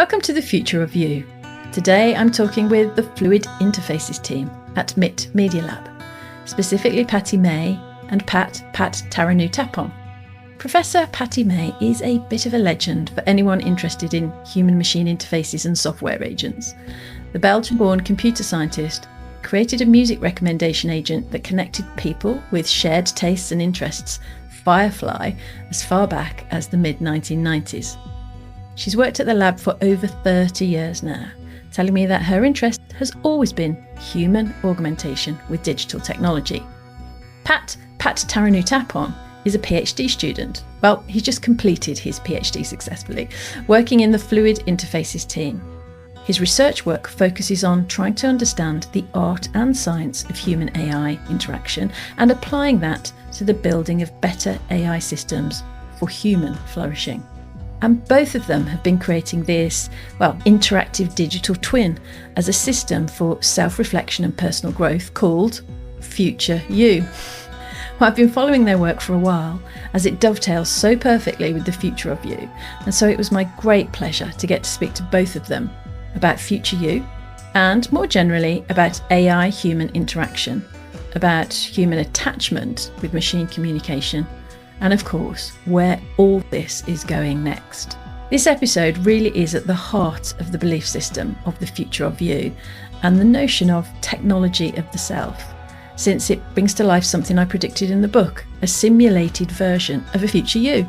Welcome to the Future of You. Today I'm talking with the Fluid Interfaces team at MIT Media Lab, specifically Pattie Maes and Pat Pataranutaporn. Professor Pattie Maes is a bit of a legend for anyone interested in human-machine interfaces and software agents. The Belgian-born computer scientist created a music recommendation agent that connected people with shared tastes and interests, Firefly, as far back as the mid-1990s. She's worked at the lab for over 30 years now, telling me that her interest has always been human augmentation with digital technology. Pat Pataranutaporn is a PhD student. Well, he's just completed his PhD successfully, working in the Fluid Interfaces team. His research work focuses on trying to understand the art and science of human-AI interaction and applying that to the building of better AI systems for human flourishing. And both of them have been creating this, interactive digital twin as a system for self-reflection and personal growth called Future You. Well, I've been following their work for a while as it dovetails so perfectly with the future of you. And so it was my great pleasure to get to speak to both of them about Future You and more generally about AI-human interaction, about human attachment with machine communication, and of course, where all this is going next. This episode really is at the heart of the belief system of the future of you and the notion of technology of the self, since it brings to life something I predicted in the book, a simulated version of a future you.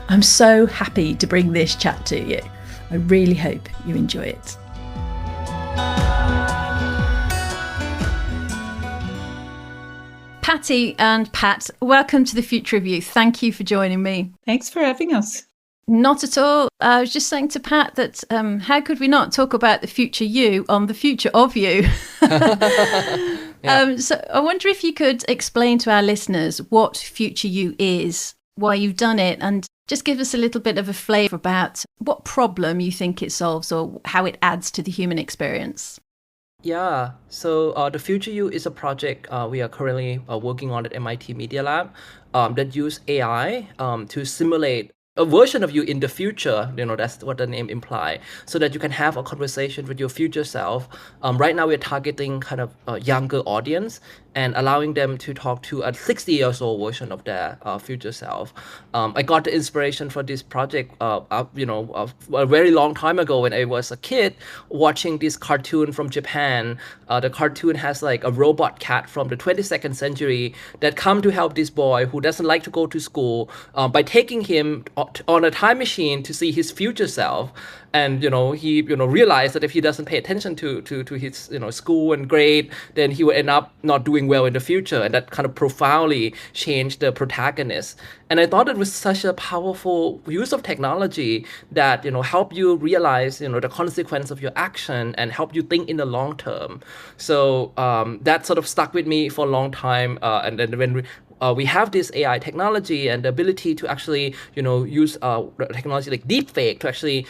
I'm so happy to bring this chat to you. I really hope you enjoy it. Pattie and Pat, welcome to the Future of You. Thank you for joining me. Thanks for having us. Not at all. I was just saying to Pat that how could we not talk about the future you on the future of you? Yeah. So I wonder if you could explain to our listeners what Future You is, why you've done it, and just give us a little bit of a flavour about what problem you think it solves or how it adds to the human experience. Yeah, so the Future You is a project we are currently working on at MIT Media Lab that use AI to simulate a version of you in the future. That's what the name implies, so that you can have a conversation with your future self. Right now we're targeting kind of a younger audience and allowing them to talk to a 60 years old version of their future self. I got the inspiration for this project a very long time ago when I was a kid watching this cartoon from Japan. The cartoon has like a robot cat from the 22nd century that come to help this boy who doesn't like to go to school by taking him on a time machine to see his future self. And he realized that if he doesn't pay attention to his school and grade, then he will end up not doing well in the future, and that kind of profoundly changed the protagonist. And I thought it was such a powerful use of technology that help you realize the consequence of your action and help you think in the long term. So that sort of stuck with me for a long time. And then when we have this AI technology and the ability to actually, use technology like deepfake to actually,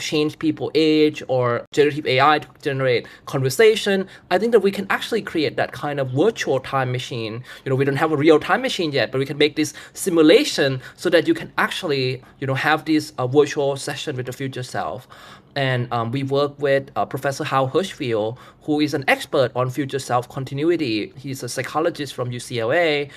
change people's age, or generative AI to generate conversation. I think that we can actually create that kind of virtual time machine. We don't have a real time machine yet, but we can make this simulation so that you can actually, have this virtual session with the future self. And we work with Professor Hirschfield, who is an expert on future self continuity. He's a psychologist from UCLA,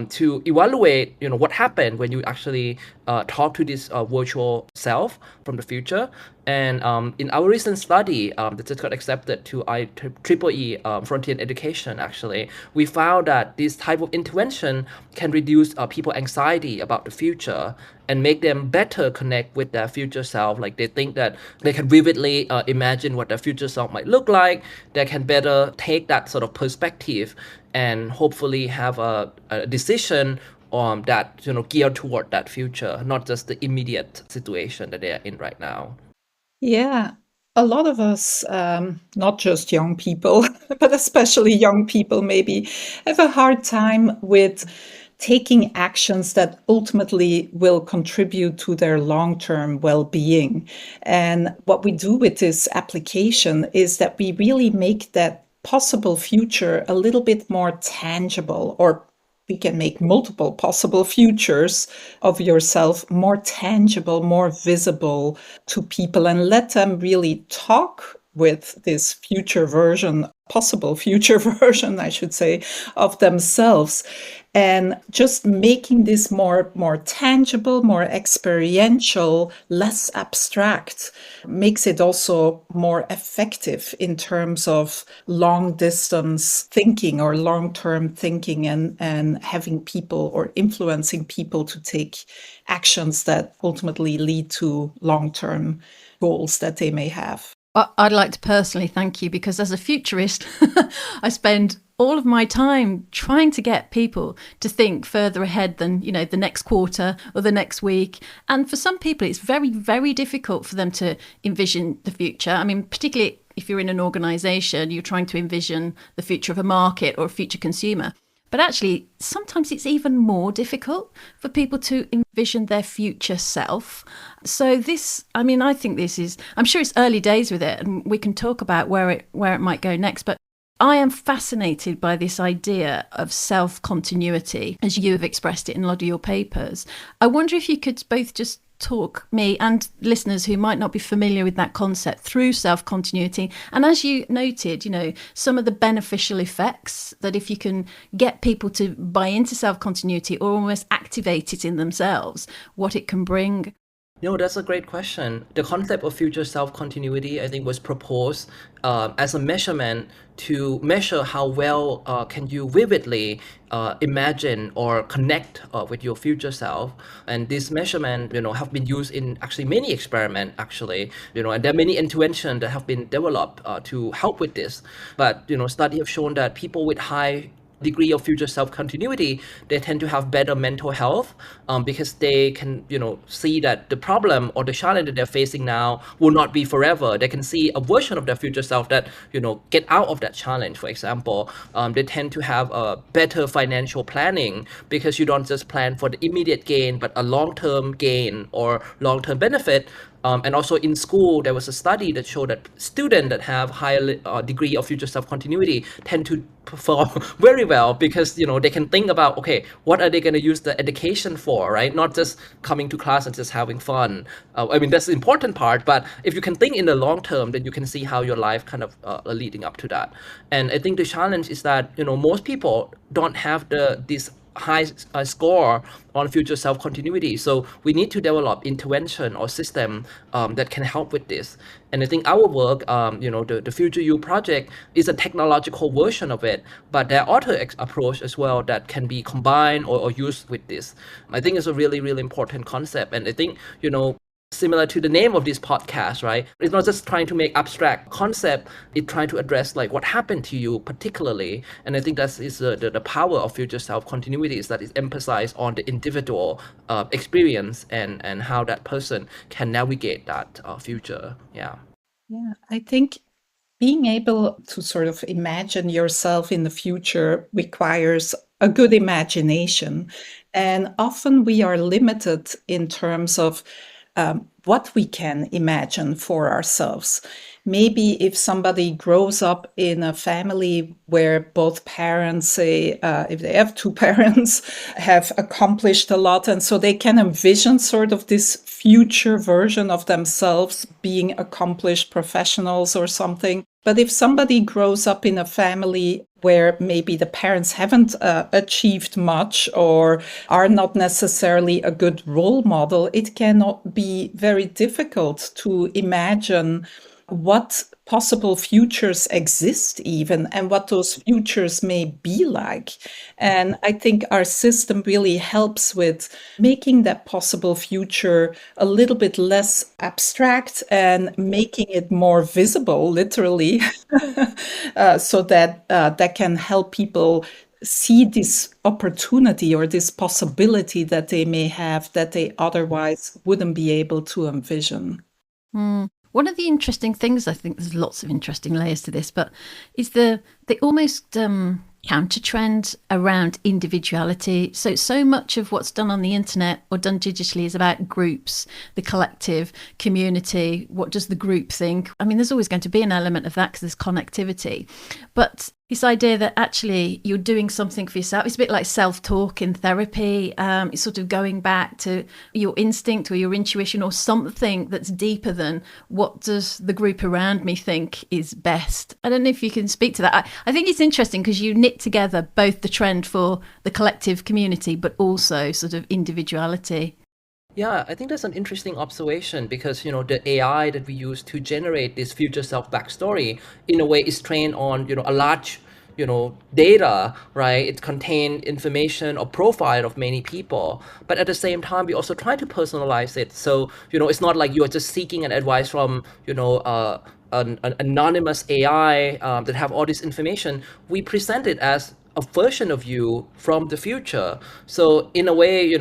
to evaluate, what happened when you actually talk to this virtual self from the future. And in our recent study that just got accepted to IEEE Frontier in Education, actually, we found that this type of intervention can reduce people's anxiety about the future and make them better connect with their future self. Like they think that they can vividly imagine what their future self might look like. They can better take that sort of perspective and hopefully have a decision that geared toward that future, not just the immediate situation that they are in right now. Yeah, a lot of us, not just young people, but especially young people maybe, have a hard time with taking actions that ultimately will contribute to their long-term well-being. And what we do with this application is that we really make that possible future a little bit more tangible, or we can make multiple possible futures of yourself more tangible, more visible to people, and let them really talk with this future version, possible future version, I should say, of themselves. And just making this more tangible, more experiential, less abstract, makes it also more effective in terms of long distance thinking or long-term thinking, and having people or influencing people to take actions that ultimately lead to long-term goals that they may have. I'd like to personally thank you, because as a futurist, I spend all of my time trying to get people to think further ahead than, the next quarter or the next week. And for some people, it's very, very difficult for them to envision the future. I mean, particularly if you're in an organization, you're trying to envision the future of a market or a future consumer. But actually, sometimes it's even more difficult for people to envision their future self. So I think I'm sure it's early days with it, and we can talk about where it might go next. But I am fascinated by this idea of self-continuity, as you have expressed it in a lot of your papers. I wonder if you could both just talk me and listeners who might not be familiar with that concept through self-continuity. And as you noted, some of the beneficial effects that if you can get people to buy into self-continuity or almost activate it in themselves, what it can bring. That's a great question. The concept of future self-continuity, I think, was proposed as a measurement to measure how well can you vividly imagine or connect with your future self. And this measurement, have been used in actually many experiments, and there are many interventions that have been developed to help with this. But, studies have shown that people with high degree of future self-continuity, they tend to have better mental health because they can, see that the problem or the challenge that they're facing now will not be forever. They can see a version of their future self that, get out of that challenge. For example, they tend to have a better financial planning because you don't just plan for the immediate gain, but a long-term gain or long-term benefit. And also in school, there was a study that showed that students that have higher degree of future self-continuity tend to perform very well because, they can think about, okay, what are they going to use the education for, right? Not just coming to class and just having fun. That's the important part. But if you can think in the long term, then you can see how your life kind of leading up to that. And I think the challenge is that, most people don't have this high score on future self-continuity. So we need to develop intervention or system that can help with this. And I think our work, the Future You project is a technological version of it, but there are other approach as well that can be combined or used with this. I think it's a really, really important concept. And I think, similar to the name of this podcast, right? It's not just trying to make abstract concept, it's trying to address like what happened to you particularly. And I think that is the power of future self-continuity, is that it emphasizes on the individual experience and how that person can navigate that future. Yeah, I think being able to sort of imagine yourself in the future requires a good imagination. And often we are limited in terms of what we can imagine for ourselves. Maybe if somebody grows up in a family where both parents, say, if they have two parents, have accomplished a lot, and so they can envision sort of this future version of themselves being accomplished professionals or something. But if somebody grows up in a family where maybe the parents haven't achieved much or are not necessarily a good role model, it cannot be very difficult to imagine what possible futures exist even, and what those futures may be like. And I think our system really helps with making that possible future a little bit less abstract and making it more visible, literally, so that that can help people see this opportunity or this possibility that they may have that they otherwise wouldn't be able to envision. One of the interesting things, I think there's lots of interesting layers to this, but is the almost counter trend around individuality. So much of what's done on the internet or done digitally is about groups, the collective, community. What does the group think? I mean, there's always going to be an element of that because there's connectivity. But This idea that actually you're doing something for yourself. It's a bit like self-talk in therapy. It's sort of going back to your instinct or your intuition or something that's deeper than what does the group around me think is best. I don't know if you can speak to that. I think it's interesting because you knit together both the trend for the collective community, but also sort of individuality. Yeah, I think that's an interesting observation because, the AI that we use to generate this future self backstory in a way is trained on, a large, data, right? It contains information or profile of many people. But at the same time, we also try to personalize it. So, it's not like you're just seeking an advice from, an anonymous AI that have all this information. We present it as a version of you from the future. So in a way,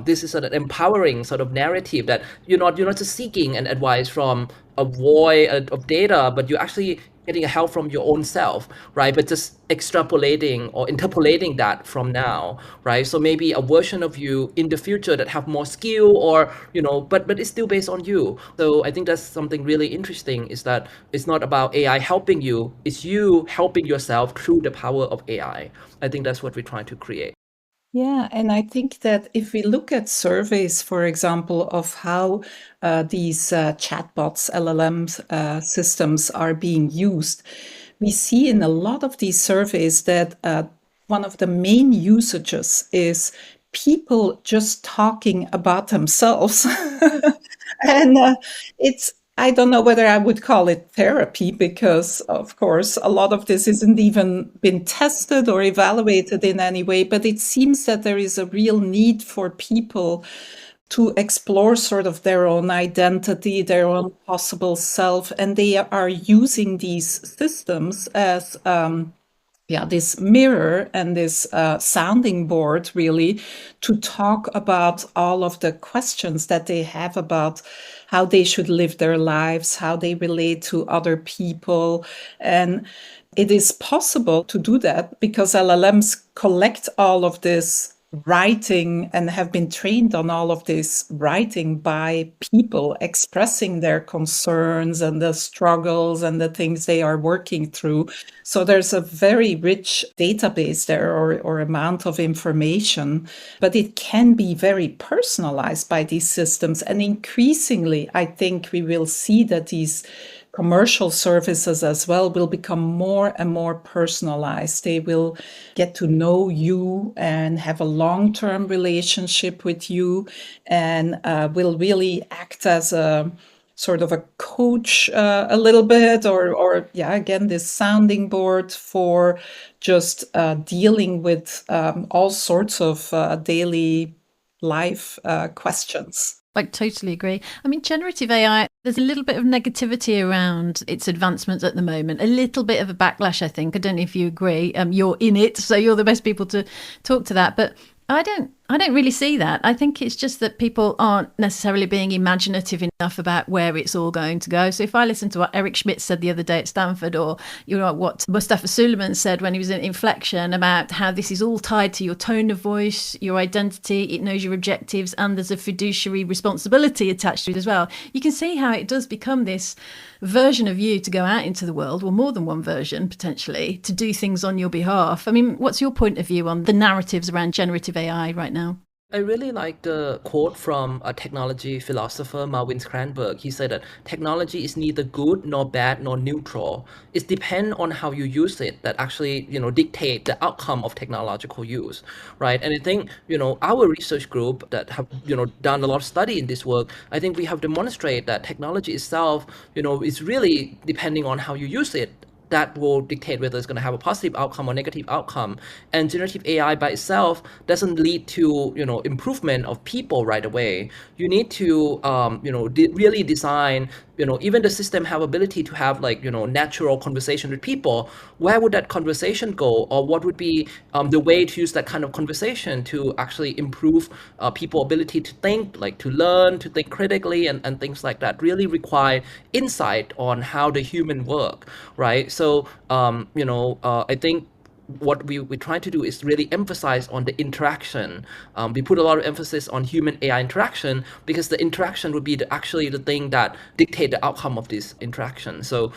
this is an empowering sort of narrative that you're not just seeking an advice from a void of data, but you're actually getting help from your own self, right? But just extrapolating or interpolating that from now, right? So maybe a version of you in the future that have more skill or, but it's still based on you. So I think that's something really interesting is that it's not about AI helping you, it's you helping yourself through the power of AI. I think that's what we're trying to create. Yeah, and I think that if we look at surveys, for example, of how these chatbots, LLMs systems are being used, we see in a lot of these surveys that one of the main usages is people just talking about themselves. And it's, I don't know whether I would call it therapy because, of course, a lot of this isn't even been tested or evaluated in any way. But it seems that there is a real need for people to explore sort of their own identity, their own possible self. And they are using these systems as this mirror and this sounding board really to talk about all of the questions that they have about how they should live their lives, how they relate to other people. And it is possible to do that because LLMs collect all of this writing and have been trained on all of this writing by people expressing their concerns and the struggles and the things they are working through. So there's a very rich database there or amount of information, but it can be very personalized by these systems. And increasingly, I think we will see that these commercial services as well will become more and more personalized. They will get to know you and have a long-term relationship with you and will really act as a sort of a coach a little bit or again, this sounding board for just dealing with all sorts of daily life questions. I totally agree. I mean, generative AI, there's a little bit of negativity around its advancements at the moment, a little bit of a backlash, I think. I don't know if you agree. You're in it, so you're the best people to talk to that. But I don't really see that. I think it's just that people aren't necessarily being imaginative enough about where it's all going to go. So if I listen to what Eric Schmidt said the other day at Stanford, or what Mustafa Suleiman said when he was in Inflection about how this is all tied to your tone of voice, your identity, it knows your objectives, and there's a fiduciary responsibility attached to it as well. You can see how it does become this version of you to go out into the world, or more than one version potentially, to do things on your behalf. I mean, what's your point of view on the narratives around generative AI right now? I really like the quote from a technology philosopher, Marvin Cranberg. He said that technology is neither good nor bad nor neutral. It depends on how you use it that actually, dictate the outcome of technological use, right? And I think, our research group that have, done a lot of study in this work, I think we have demonstrated that technology itself, is really depending on how you use it. That will dictate whether it's going to have a positive outcome or negative outcome. And generative AI by itself doesn't lead to improvement of people right away. You need to really design. Even the system have ability to have natural conversation with people. Where would that conversation go, or what would be the way to use that kind of conversation to actually improve people's ability to think, to learn, to think critically, and things like that. Really require insight on how the human work, right? So I think what we try to do is really emphasize on the interaction. We put a lot of emphasis on human AI interaction because the interaction would be actually the thing that dictate the outcome of this interaction. So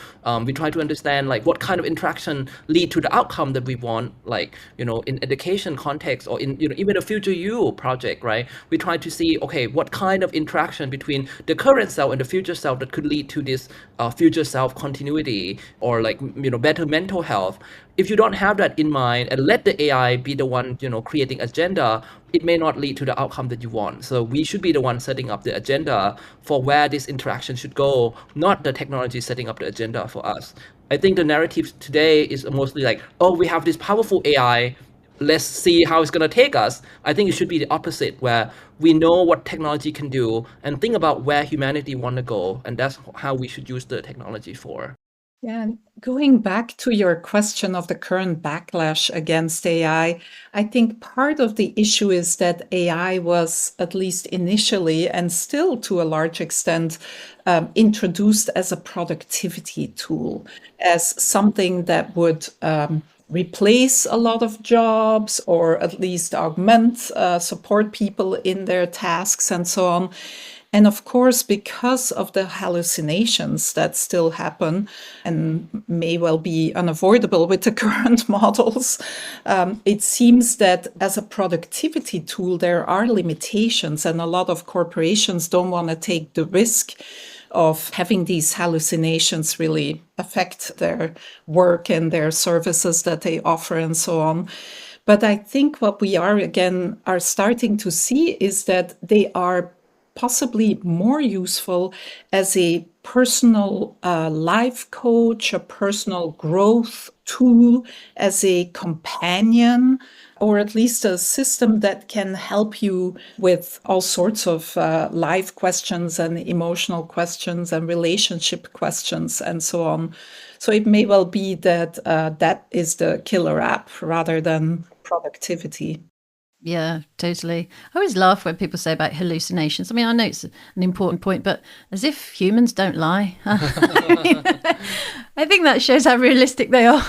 we try to understand like what kind of interaction lead to the outcome that we want, like, in education context or in, even a future you project, right? We try to see, okay, what kind of interaction between the current self and the future self that could lead to this future self continuity or like, better mental health. If you don't have that in mind and let the AI be the one, creating agenda, it may not lead to the outcome that you want. So we should be the one setting up the agenda for where this interaction should go, not the technology setting up the agenda for us. I think the narrative today is mostly like, oh, we have this powerful AI, let's see how it's going to take us. I think it should be the opposite, where we know what technology can do and think about where humanity want to go, and that's how we should use the technology for. Yeah, and going back to your question of the current backlash against AI, I think part of the issue is that AI was, at least initially, and still to a large extent, introduced as a productivity tool, as something that would replace a lot of jobs or at least augment, support people in their tasks and so on. And of course, because of the hallucinations that still happen and may well be unavoidable with the current models, it seems that as a productivity tool, there are limitations, and a lot of corporations don't want to take the risk of having these hallucinations really affect their work and their services that they offer and so on. But I think what we are starting to see is that they are possibly more useful as a personal life coach, a personal growth tool, as a companion, or at least a system that can help you with all sorts of life questions and emotional questions and relationship questions and so on. So it may well be that that is the killer app rather than productivity. Yeah, totally. I always laugh when people say about hallucinations. I mean, I know it's an important point, but as if humans don't lie. I think that shows how realistic they are.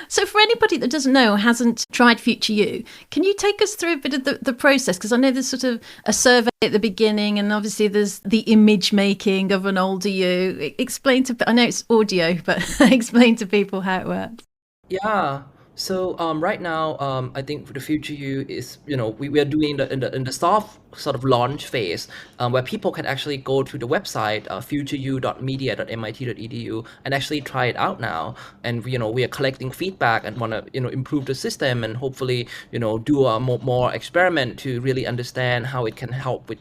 So for anybody that doesn't know or hasn't tried Future You, can you take us through a bit of the process? Because I know there's sort of a survey at the beginning, and obviously there's the image making of an older you. I know it's audio, but explain to people how it works. Yeah. So right now, I think for the future you is, we are doing in the soft sort of launch phase, where people can actually go to the website futureyou.media.mit.edu and actually try it out now. And we are collecting feedback and want to improve the system and hopefully do a more experiment to really understand how it can help with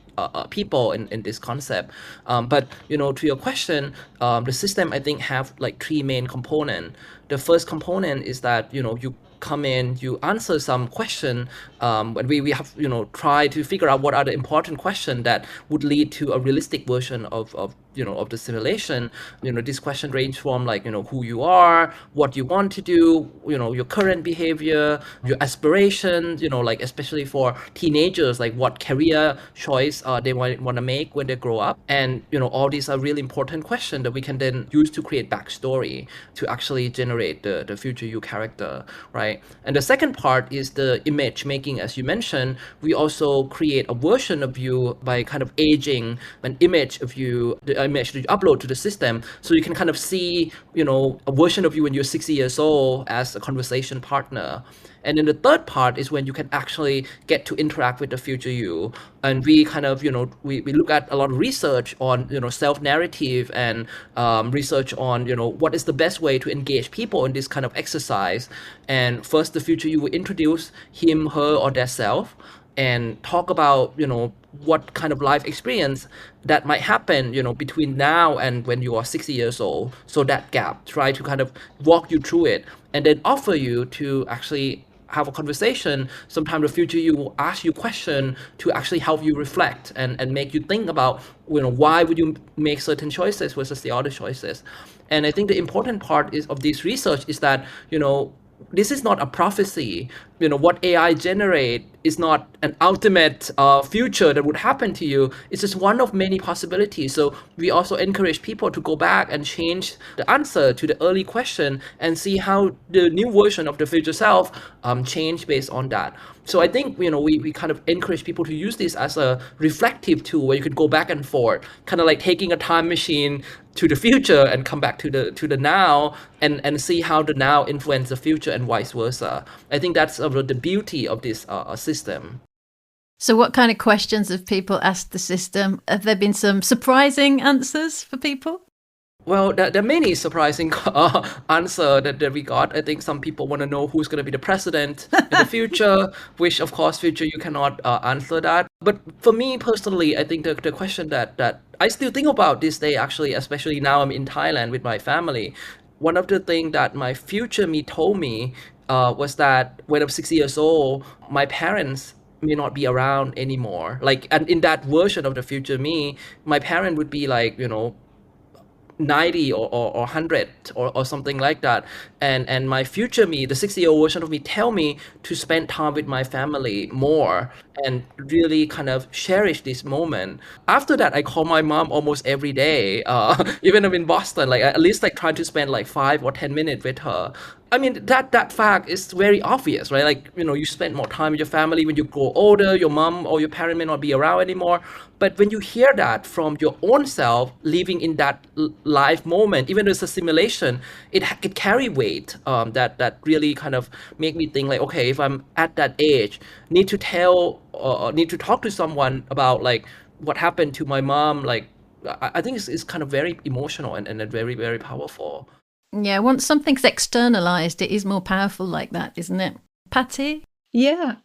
people in this concept. But to your question, the system I think have like three main components. The first component is that you come in, you answer some question, and we have try to figure out what are the important questions that would lead to a realistic version of the simulation. This question range from like who you are, what you want to do, your current behavior, your aspirations, like especially for teenagers, like what career choice they want to make when they grow up. And all these are really important questions that we can then use to create backstory to actually generate the future you character, right? And the second part is the image making. As you mentioned, we also create a version of you by kind of aging an image of you, the image that you upload to the system, so you can kind of see a version of you when you're 60 years old as a conversation partner. And then the third part is when you can actually get to interact with the future you. And we kind of, we look at a lot of research on, self-narrative and research on, what is the best way to engage people in this kind of exercise. And first, the future you will introduce him, her, or their self and talk about, what kind of life experience that might happen, between now and when you are 60 years old. So that gap, try to kind of walk you through it and then offer you to actually have a conversation. Sometimes the future you will ask you question to actually help you reflect and make you think about, why would you make certain choices versus the other choices. And I think the important part of this research is that, this is not a prophecy. What AI generate is not an ultimate future that would happen to you. It's just one of many possibilities. So we also encourage people to go back and change the answer to the early question and see how the new version of the future self change based on that. So I think we kind of encourage people to use this as a reflective tool where you could go back and forth, kind of like taking a time machine to the future and come back to the now and see how the now influence the future and vice versa. I think that's the beauty of this system. So what kind of questions have people asked the system? Have there been some surprising answers for people? Well, there are many surprising answer that we got. I think some people want to know who's going to be the president in the future, which of course future you cannot answer that. But for me personally, I think the question that I still think about this day, actually, especially now I'm in Thailand with my family. One of the things that my future me told me was that when I'm 6 years old, my parents may not be around anymore. Like, and in that version of the future me, my parent would be like, 90 or 100 or something like that, and my future me, the 60-year-old version of me, tell me to spend time with my family more and really kind of cherish this moment. After that, I call my mom almost every day, even I'm in Boston, like at least like try to spend like 5 or 10 minutes with her. I mean, that fact is very obvious, right? Like, you spend more time with your family when you grow older, your mom or your parent may not be around anymore. But when you hear that from your own self, living in that life moment, even though it's a simulation, it carry weight, that really kind of make me think like, okay, if I'm at that age, need to need to talk to someone about like what happened to my mom. Like, I think it's kind of very emotional and very, very powerful. Yeah, once something's externalized, it is more powerful like that, isn't it? Pattie? Yeah.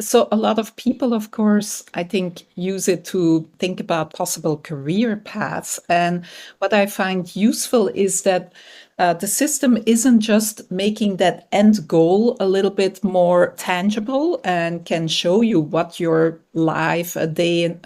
So a lot of people, of course, I think, use it to think about possible career paths. And what I find useful is that the system isn't just making that end goal a little bit more tangible and can show you what your life, a day in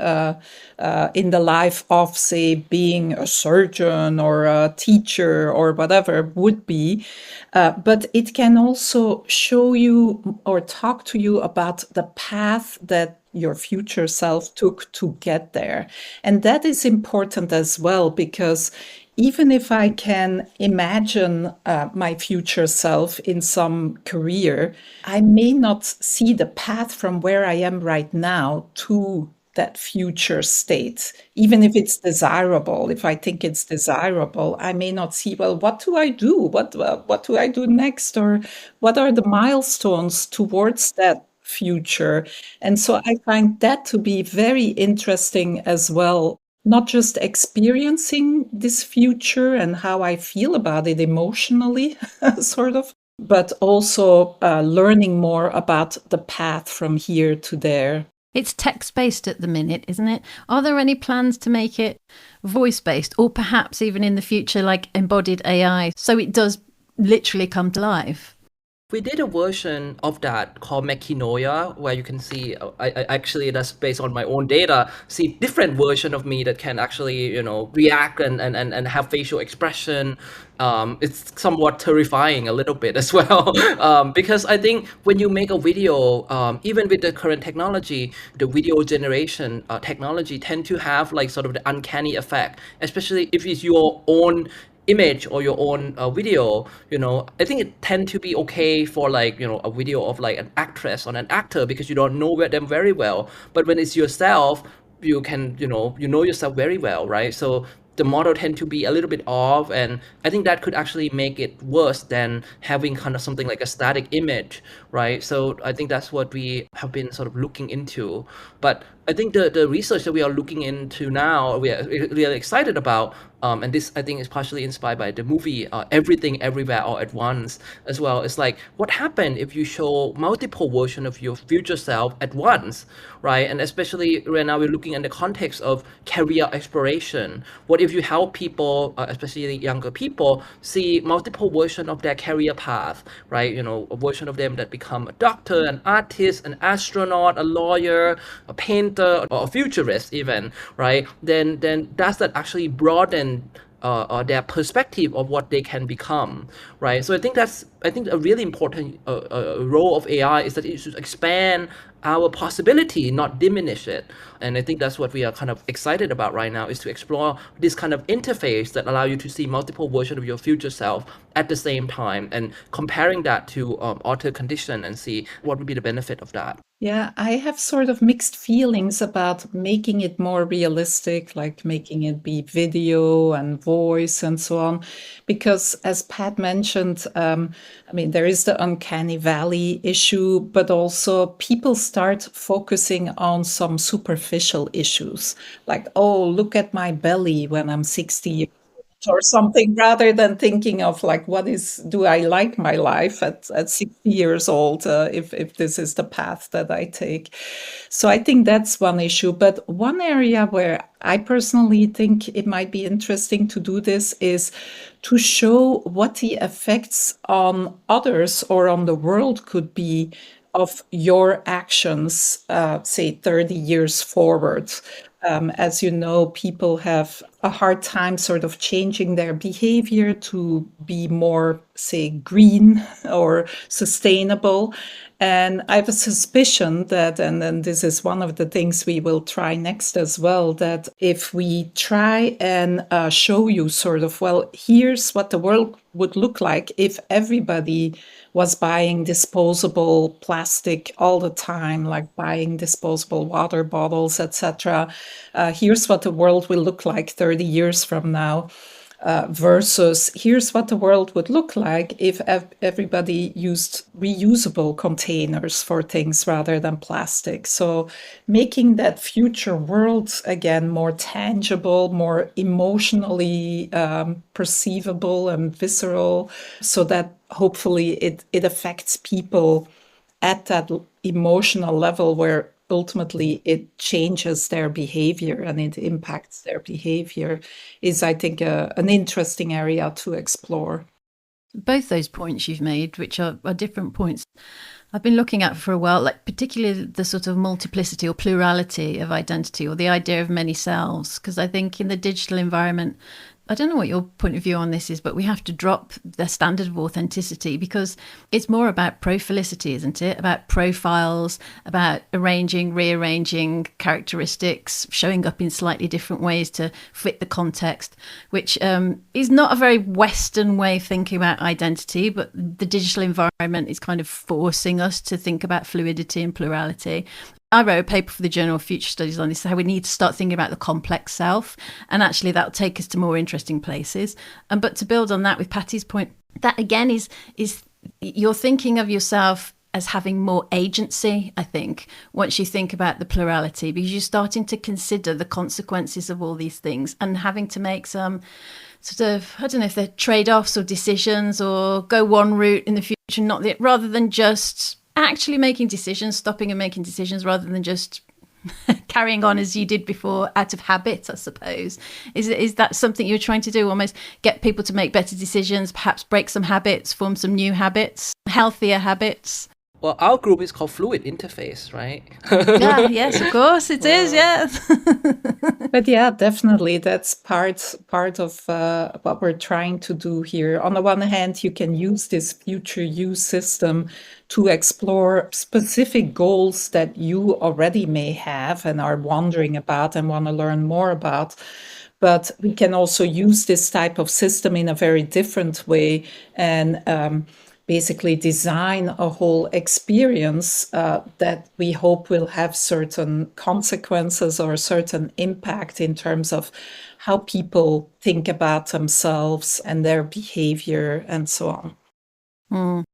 the life of, say, being a surgeon or a teacher or whatever would be, but it can also show you or talk to you about the path that your future self took to get there. And that is important as well, because even if I can imagine my future self in some career, I may not see the path from where I am right now to that future state. Even if it's desirable, if I think it's desirable, I may not see, well, what do I do? What do I do next? Or what are the milestones towards that future? And so I find that to be very interesting as well, not just experiencing this future and how I feel about it emotionally, sort of, but also learning more about the path from here to there. It's text-based at the minute, isn't it? Are there any plans to make it voice-based, or perhaps even in the future like embodied AI, so it does literally come to life? We did a version of that called Machinoia, where you can see, I actually, that's based on my own data, see different version of me that can actually, react and have facial expression. It's somewhat terrifying a little bit as well, because I think when you make a video, even with the current technology, the video generation technology tend to have like sort of the uncanny effect, especially if it's your own image or your own video. I think it tend to be okay for like, a video of like an actress or an actor, because you don't know them very well. But when it's yourself, you can, you know yourself very well, right? So the model tend to be a little bit off, and I think that could actually make it worse than having kind of something like a static image, right? So I think that's what we have been sort of looking into. But I think the research that we are looking into now, we are really excited about, and this I think is partially inspired by the movie Everything Everywhere All at Once as well. It's like, what happened if you show multiple versions of your future self at once, right? And especially right now we're looking in the context of career exploration. What if you help people, especially younger people, see multiple versions of their career path, right? A version of them that become a doctor, an artist, an astronaut, a lawyer, a painter, or a futurist even, right? Then does that actually broaden their perspective of what they can become, right? So I think a really important role of AI is that it should expand our possibility, not diminish it. And I think that's what we are kind of excited about right now, is to explore this kind of interface that allow you to see multiple versions of your future self at the same time, and comparing that to alter condition and see what would be the benefit of that. Yeah, I have sort of mixed feelings about making it more realistic, like making it be video and voice and so on. Because as Pat mentioned, I mean, there is the uncanny valley issue, but also people start focusing on some superficial issues, like, oh, look at my belly when I'm 60 or something, rather than thinking of like, do I like my life at 60 years old, if this is the path that I take. So I think that's one issue. But one area where I personally think it might be interesting to do this is to show what the effects on others or on the world could be of your actions, say 30 years forward. As you know, people have a hard time sort of changing their behavior to be more, say, green or sustainable. And I have a suspicion that, and then this is one of the things we will try next as well, that if we try and show you sort of, well, here's what the world would look like if everybody was buying disposable plastic all the time, like buying disposable water bottles, etc. Here's what the world will look like 30 years from now. Versus here's what the world would look like if everybody used reusable containers for things rather than plastic. So making that future world again more tangible, more emotionally perceivable and visceral, so that hopefully it affects people at that emotional level where ultimately it changes their behavior and it impacts their behavior, is, I think, an interesting area to explore. Both those points you've made, which are different points, I've been looking at for a while, like particularly the sort of multiplicity or plurality of identity, or the idea of many selves, because I think in the digital environment, I don't know what your point of view on this is, but we have to drop the standard of authenticity, because it's more about profilicity, isn't it? About profiles, about arranging, rearranging characteristics, showing up in slightly different ways to fit the context, which is not a very Western way of thinking about identity, but the digital environment is kind of forcing us to think about fluidity and plurality. I wrote a paper for the Journal of Future Studies on this, how we need to start thinking about the complex self, and actually that'll take us to more interesting places. But to build on that with Pattie's point, that again is you're thinking of yourself as having more agency, I think, once you think about the plurality, because you're starting to consider the consequences of all these things and having to make some sort of, I don't know if they're trade-offs or decisions, or go one route in the future, rather than just actually making decisions, stopping and making decisions, rather than just carrying on as you did before out of habit, I suppose. Is that something you're trying to do? Almost get people to make better decisions, perhaps break some habits, form some new habits, healthier habits? Well, our group is called Fluid Interface, right? Yeah, yes, of course it is, yeah. But yeah, definitely, that's part of what we're trying to do here. On the one hand, you can use this future you system to explore specific goals that you already may have and are wondering about and want to learn more about. But we can also use this type of system in a very different way and basically design a whole experience that we hope will have certain consequences or a certain impact in terms of how people think about themselves and their behavior and so on.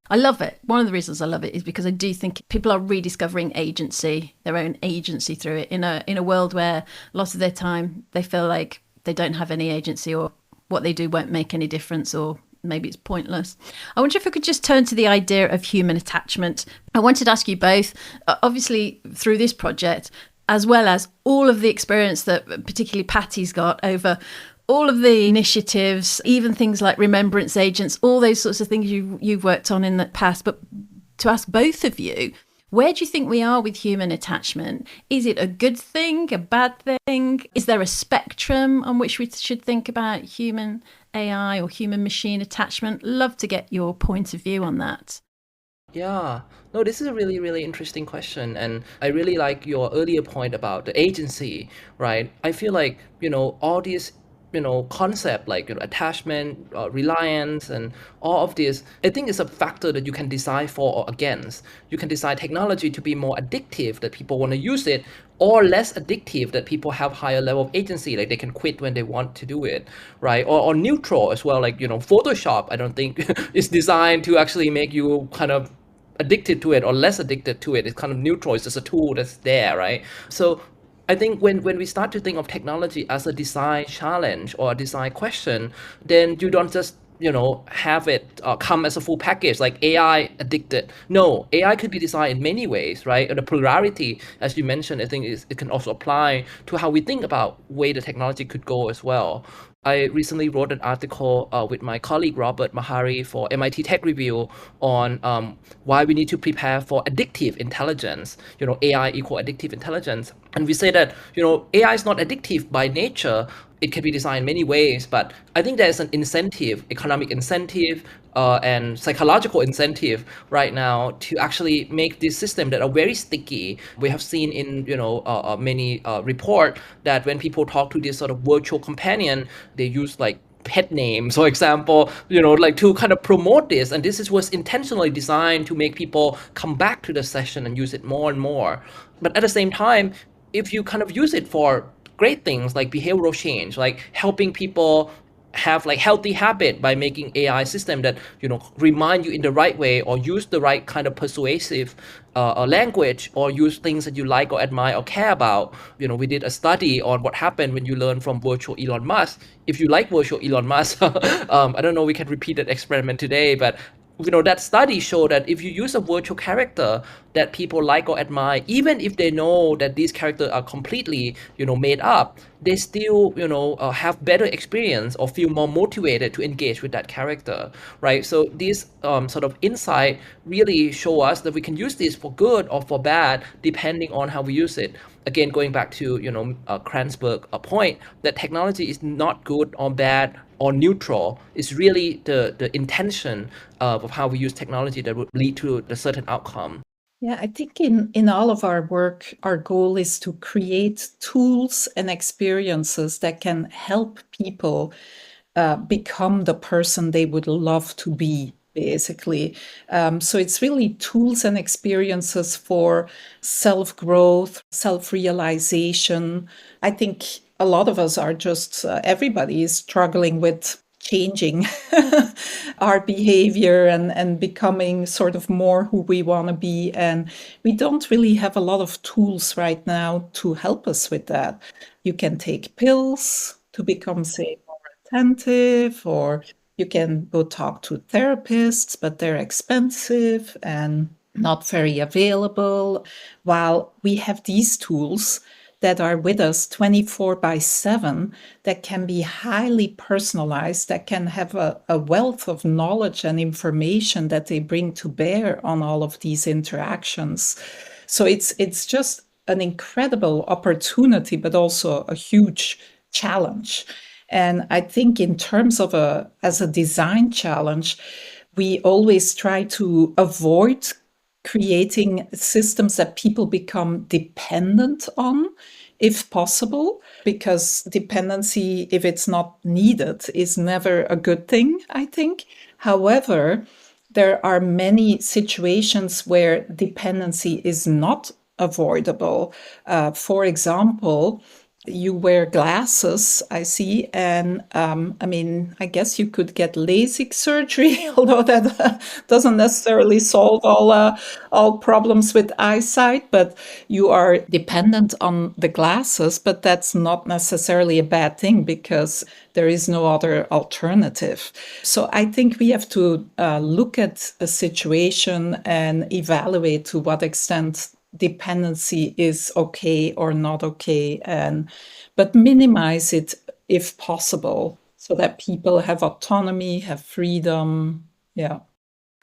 I love it. One of the reasons I love it is because I do think people are rediscovering agency, their own agency through it, in a world where lots of their time they feel like they don't have any agency, or what they do won't make any difference, or maybe it's pointless. I wonder if I could just turn to the idea of human attachment. I wanted to ask you both, obviously through this project, as well as all of the experience that particularly Pattie's got over all of the initiatives, even things like remembrance agents, all those sorts of things you've worked on in the past. But to ask both of you, Where do you think we are with human attachment? Is it a good thing, a bad thing? Is there a spectrum on which we should think about human AI or human machine attachment? Love to get your point of view on that. Yeah, no, this is a really, really interesting question. And I really like your earlier point about the agency, right? I feel like, all these, concept like, attachment, reliance, and all of this, I think is a factor that you can decide for or against. You can decide technology to be more addictive, that people want to use it, or less addictive, that people have higher level of agency, like they can quit when they want to do it, right? Or neutral as well, like, Photoshop, I don't think is designed to actually make you kind of addicted to it or less addicted to it. It's kind of neutral. It's just a tool that's there, right? So I think when we start to think of technology as a design challenge or a design question, then you don't just have it come as a full package like AI addicted. No, AI could be designed in many ways, right? And the plurality, as you mentioned, I think it can also apply to how we think about way the technology could go as well. I recently wrote an article with my colleague Robert Mahari for MIT Tech Review on why we need to prepare for addictive intelligence, AI equal addictive intelligence. And we say that, AI is not addictive by nature. It can be designed in many ways, but I think there's an incentive, economic incentive, and psychological incentive right now to actually make this system that are very sticky. We have seen in many report that when people talk to this sort of virtual companion, they use like pet names, for example, like to kind of promote this. And was intentionally designed to make people come back to the session and use it more and more. But at the same time, if you kind of use it for great things like behavioral change, like helping people have like healthy habit by making AI system that remind you in the right way or use the right kind of persuasive language or use things that you like or admire or care about. We did a study on what happened when you learn from virtual Elon Musk. If you like virtual Elon Musk, I don't know, we can repeat that experiment today, but that study showed that if you use a virtual character that people like or admire, even if they know that these characters are completely, made up, they still, have better experience or feel more motivated to engage with that character, right? So these sort of insight really show us that we can use this for good or for bad, depending on how we use it. Again, going back to, Kranzberg point that technology is not good or bad or neutral. It's really the intention of how we use technology that would lead to a certain outcome. Yeah, I think in all of our work, our goal is to create tools and experiences that can help people become the person they would love to be, basically. So it's really tools and experiences for self-growth, self-realization. I think a lot of us are just, everybody is struggling with changing our behavior and becoming sort of more who we want to be. And we don't really have a lot of tools right now to help us with that. You can take pills to become, say, more attentive, or you can go talk to therapists, but they're expensive and not very available. While we have these tools that are with us 24/7, that can be highly personalized, that can have a wealth of knowledge and information that they bring to bear on all of these interactions. So it's just an incredible opportunity, but also a huge challenge. And I think in terms of as a design challenge, we always try to avoid creating systems that people become dependent on, if possible, because dependency, if it's not needed, is never a good thing, I think. However, there are many situations where dependency is not avoidable. For example, you wear glasses, I see, and I mean, I guess you could get LASIK surgery, although that doesn't necessarily solve all problems with eyesight. But you are dependent on the glasses, but that's not necessarily a bad thing because there is no other alternative. So I think we have to look at a situation and evaluate to what extent dependency is okay or not okay, but minimize it if possible so that people have autonomy, have freedom. Yeah.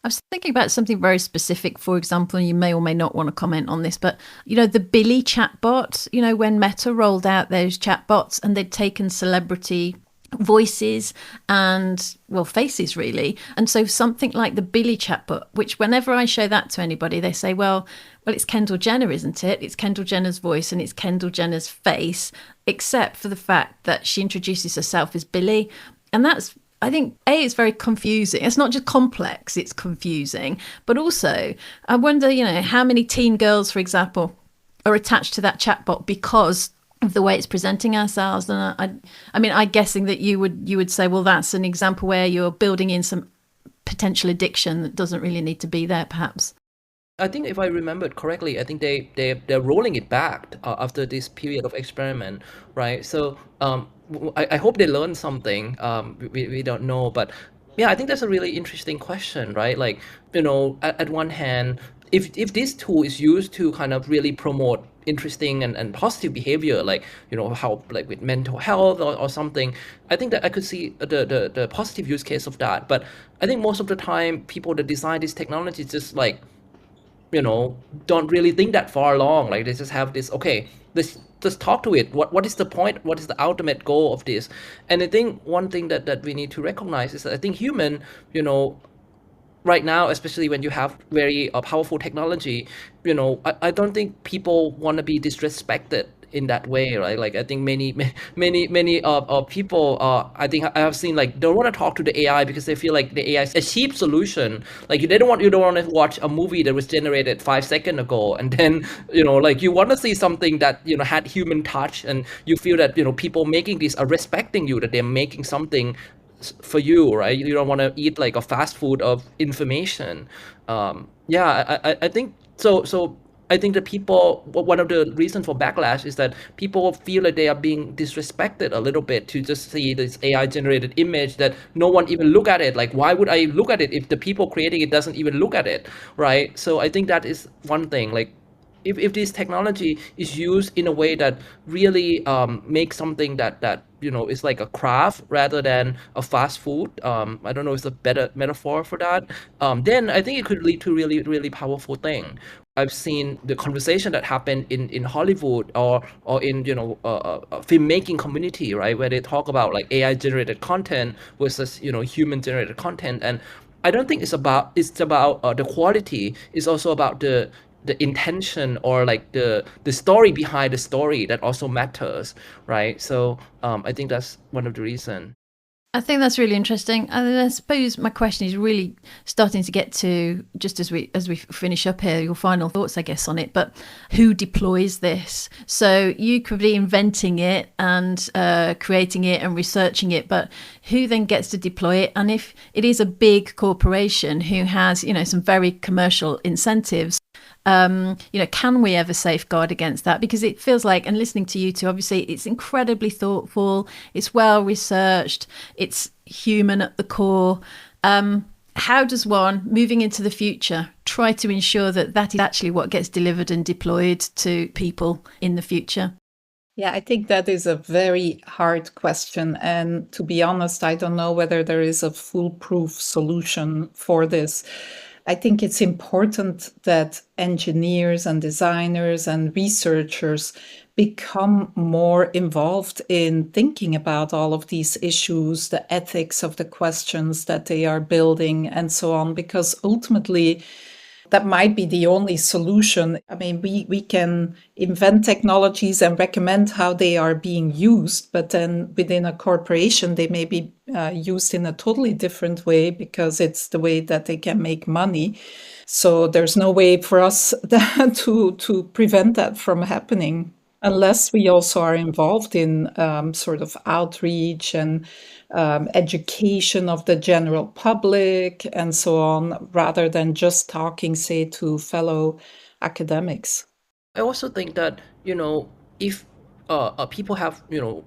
I was thinking about something very specific, for example, and you may or may not want to comment on this, but the Billy chatbot, when Meta rolled out those chatbots and they'd taken celebrity voices and, well, faces really. And so something like the Billy chatbot, which whenever I show that to anybody, they say, well, it's Kendall Jenner, isn't it? It's Kendall Jenner's voice and it's Kendall Jenner's face, except for the fact that she introduces herself as Billy. And that's, I think, it's very confusing. It's not just complex, it's confusing. But also, I wonder, how many teen girls, for example, are attached to that chatbot because of the way it's presenting ourselves. And I'm guessing that you would say, well, that's an example where you're building in some potential addiction that doesn't really need to be there, perhaps. I think if I remembered correctly, I think they're rolling it back after this period of experiment, right? So I hope they learned something. We don't know, but yeah, I think that's a really interesting question, right? Like, at one hand, if this tool is used to kind of really promote interesting and positive behavior, like, how, like with mental health or something, I think that I could see the positive use case of that. But I think most of the time, people that design this technology just like, don't really think that far along. Like, they just have this, okay, let's just talk to it. What is the point? What is the ultimate goal of this? And I think one thing that we need to recognize is that I think human, right now, especially when you have very powerful technology, I don't think people want to be disrespected in that way, right? Like, I think many people, I think I have seen, like, don't want to talk to the AI because they feel like the AI is a cheap solution. Like, you don't want to watch a movie that was generated 5 seconds ago, and then like, you want to see something that had human touch, and you feel that people making this are respecting you, that they're making something for you, right? You don't want to eat like a fast food of information. Yeah, I think so. I think that people, one of the reasons for backlash is that people feel like they are being disrespected a little bit to just see this AI generated image that no one even look at it. Like, why would I look at it if the people creating it doesn't even look at it, right? So I think that is one thing. Like, if this technology is used in a way that really makes something that is like a craft rather than a fast food, I don't know if it's a better metaphor for that, then I think it could lead to really, really powerful thing. I've seen the conversation that happened in Hollywood or in filmmaking community, right, where they talk about like AI generated content versus human generated content. And I don't think it's about the quality. It's also about the intention, or like the story behind the story, that also matters, right? So I think that's one of the reasons. I think that's really interesting. And I suppose my question is really starting to get to, just as we finish up here, your final thoughts, I guess, on it. But who deploys this? So you could be inventing it and creating it and researching it, but who then gets to deploy it? And if it is a big corporation who has, some very commercial incentives, can we ever safeguard against that? Because it feels like, and listening to you two, obviously it's incredibly thoughtful, it's well researched, it's human at the core. How does one, moving into the future, try to ensure that that is actually what gets delivered and deployed to people in the future? Yeah, I think that is a very hard question. And to be honest, I don't know whether there is a foolproof solution for this. I think it's important that engineers and designers and researchers become more involved in thinking about all of these issues, the ethics of the questions that they are building, and so on, because ultimately that might be the only solution. I mean, we can invent technologies and recommend how they are being used, but then within a corporation, they may be used in a totally different way because it's the way that they can make money. So there's no way for us to prevent that from happening, unless we also are involved in sort of outreach and education of the general public and so on, rather than just talking, say, to fellow academics. I also think that if people have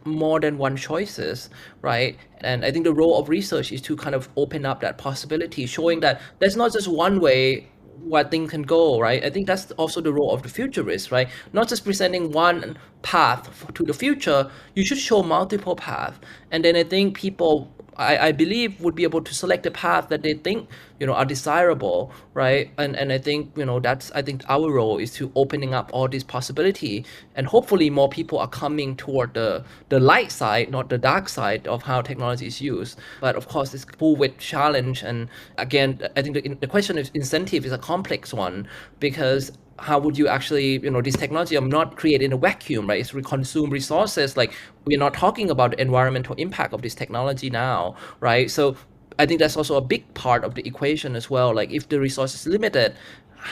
more than one choices, right? And I think the role of research is to kind of open up that possibility, showing that there's not just one way what things can go, right? I think that's also the role of the futurist, right? Not just presenting one path to the future. You should show multiple paths, and then I think people I believe would be able to select the path that they think, are desirable, right? And I think, that's, I think our role is to opening up all this possibility, and hopefully more people are coming toward the light side, not the dark side of how technology is used. But of course, it's full with challenge. And again, I think the question of incentive is a complex one, because how would you actually, this technology are not created in a vacuum, right? It's consume resources. Like, we're not talking about the environmental impact of this technology now, right? So I think that's also a big part of the equation as well. Like, if the resource is limited,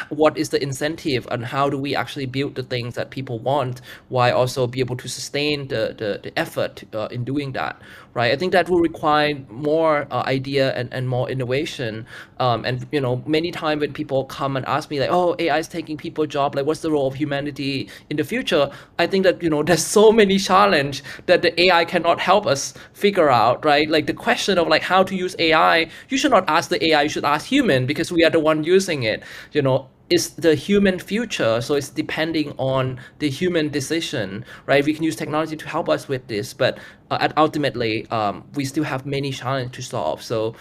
what is the incentive, and how do we actually build the things that people want while also be able to sustain the effort in doing that, right? I think that will require more idea and more innovation. And many times when people come and ask me like, oh, AI is taking people's job, like what's the role of humanity in the future? I think that there's so many challenge that the AI cannot help us figure out, right? Like the question of like how to use AI, you should not ask the AI, you should ask human, because we are the one using it. Is the human future, so it's depending on the human decision, right? We can use technology to help us with this, but ultimately we still have many challenges to solve. So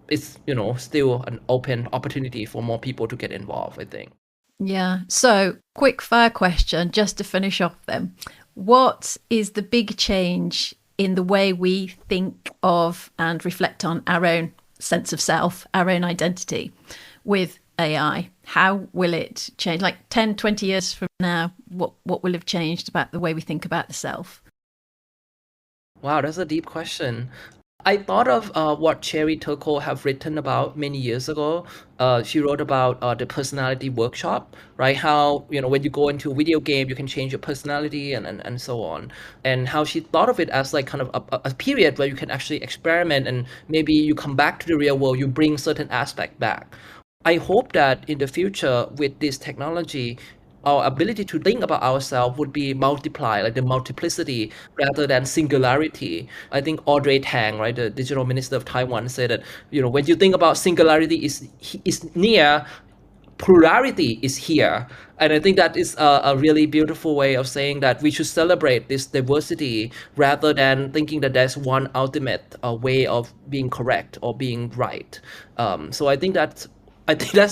it's still an open opportunity for more people to get involved, I think. Yeah. So quick fire question just to finish off then. What is the big change in the way we think of and reflect on our own sense of self, our own identity with AI? How will it change? Like 10, 20 years from now, what will have changed about the way we think about the self? Wow, that's a deep question. I thought of what Cherry Turkle have written about many years ago. She wrote about the personality workshop, right? How, when you go into a video game, you can change your personality and so on. And how she thought of it as like kind of a period where you can actually experiment, and maybe you come back to the real world, you bring certain aspect back. I hope that in the future with this technology, our ability to think about ourselves would be multiplied, like the multiplicity rather than singularity. I think Audrey Tang, right, the digital minister of Taiwan, said that, when you think about singularity is near, plurality is here. And I think that is a really beautiful way of saying that we should celebrate this diversity rather than thinking that there's one ultimate way of being correct or being right. So I think that's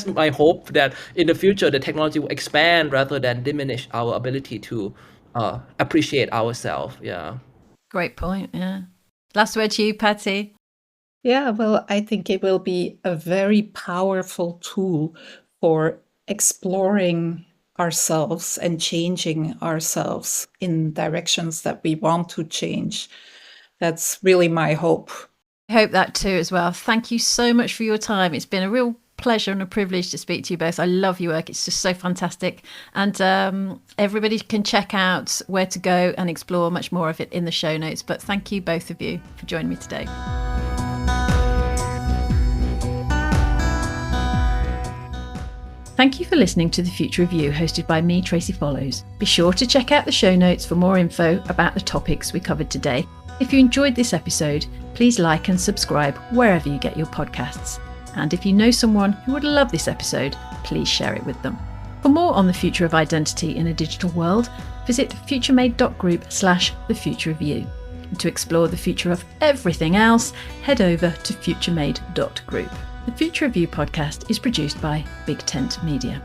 my hope, that in the future the technology will expand rather than diminish our ability to appreciate ourselves. Yeah. Great point. Yeah. Last word to you, Pattie. Yeah, well, I think it will be a very powerful tool for exploring ourselves and changing ourselves in directions that we want to change. That's really my hope. I hope that too as well. Thank you so much for your time. It's been a real pleasure and a privilege to speak to you both. I love your work. It's just so fantastic. And everybody can check out where to go and explore much more of it in the show notes. But thank you, both of you, for joining me today. Thank you for listening to The Future of You, hosted by me, Tracy Follows. Be sure to check out the show notes for more info about the topics we covered today. If you enjoyed this episode, please like and subscribe wherever you get your podcasts. And if you know someone who would love this episode, please share it with them. For more on the future of identity in a digital world, visit futuremade.group/thefutureofyou. And to explore the future of everything else, head over to futuremade.group. The Future of You podcast is produced by Big Tent Media.